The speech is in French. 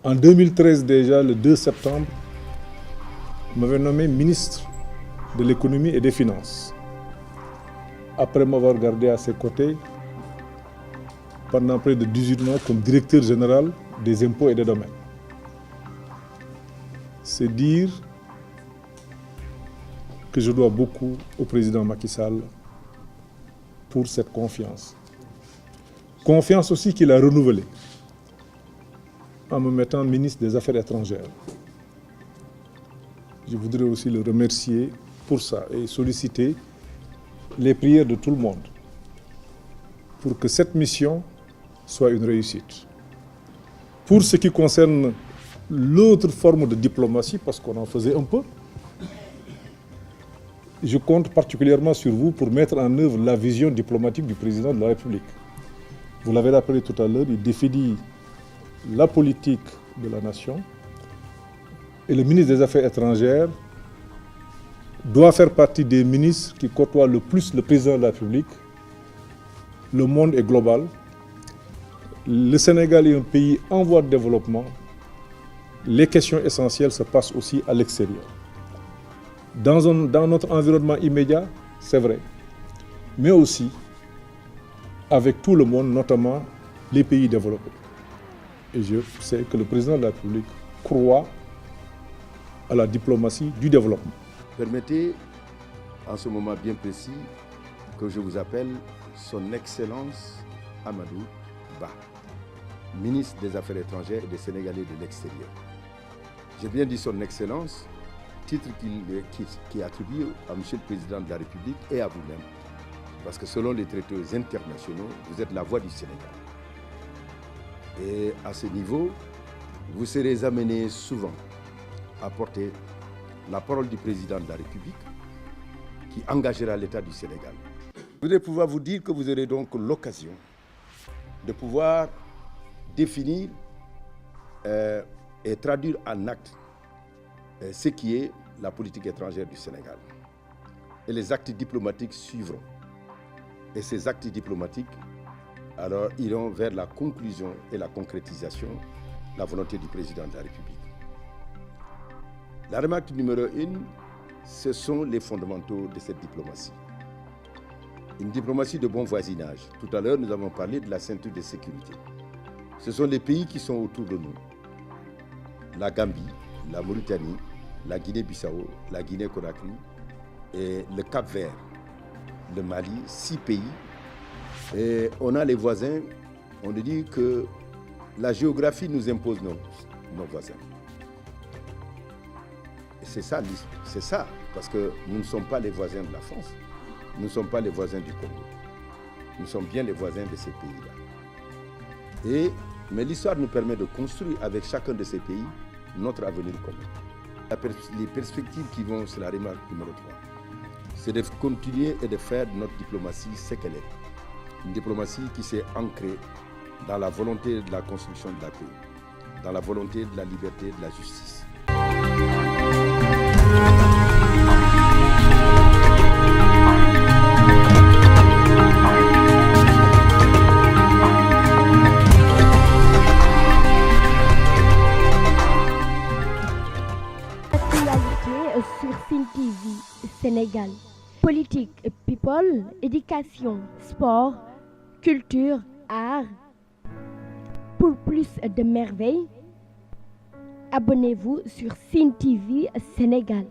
En 2013 déjà, le 2 septembre, m'avait nommé ministre de l'économie et des finances. Après m'avoir gardé à ses côtés pendant près de 18 mois comme directeur général des impôts et des domaines. C'est dire que je dois beaucoup au président Macky Sall pour cette confiance. Confiance aussi qu'il a renouvelée en me mettant ministre des Affaires étrangères. Je voudrais aussi le remercier pour ça et solliciter les prières de tout le monde pour que cette mission soit une réussite. Pour ce qui concerne l'autre forme de diplomatie, parce qu'on en faisait un peu, je compte particulièrement sur vous pour mettre en œuvre la vision diplomatique du président de la République. Vous l'avez rappelé tout à l'heure, il définit la politique de la nation et le ministre des Affaires étrangères doit faire partie des ministres qui côtoient le plus le président de la République. Le monde est global. Le Sénégal est un pays en voie de développement. Les questions essentielles se passent aussi à l'extérieur. Dans notre environnement immédiat, c'est vrai, mais aussi avec tout le monde, notamment les pays développés. Et je sais que le président de la République croit à la diplomatie du développement. Permettez, en ce moment bien précis, que je vous appelle Son Excellence Amadou Ba, ministre des Affaires étrangères et des Sénégalais de l'extérieur. J'ai bien dit Son Excellence, titre qui est attribué à M. le Président de la République et à vous-même. Parce que selon les traités internationaux, vous êtes la voix du Sénégal. Et à ce niveau, vous serez amené souvent à porter la parole du Président de la République qui engagera l'État du Sénégal. Je voudrais pouvoir vous dire que vous aurez donc l'occasion de pouvoir définir et traduire en actes ce qui est la politique étrangère du Sénégal. Et les actes diplomatiques suivront. Et ces actes diplomatiques alors iront vers la conclusion et la concrétisation de la volonté du Président de la République. La remarque numéro 1, ce sont les fondamentaux de cette diplomatie. Une diplomatie de bon voisinage. Tout à l'heure, nous avons parlé de la ceinture de sécurité. Ce sont les pays qui sont autour de nous. La Gambie, la Mauritanie, la Guinée-Bissau, la Guinée-Conakry et le Cap-Vert, le Mali, 6 pays. Et on a les voisins, on nous dit que la géographie nous impose nos voisins. Et c'est ça, parce que nous ne sommes pas les voisins de la France, nous ne sommes pas les voisins du Congo, nous sommes bien les voisins de ces pays-là. Mais l'histoire nous permet de construire avec chacun de ces pays notre avenir commun. Les perspectives qui vont sur la remarque numéro 3, c'est de continuer et de faire de notre diplomatie ce qu'elle est. Une diplomatie qui s'est ancrée dans la volonté de la construction de la paix, dans la volonté de la liberté et de la justice. Sur Sen TV Sénégal. Politique, people, éducation, sport, culture, art. Pour plus de merveilles, abonnez-vous sur Sen TV Sénégal.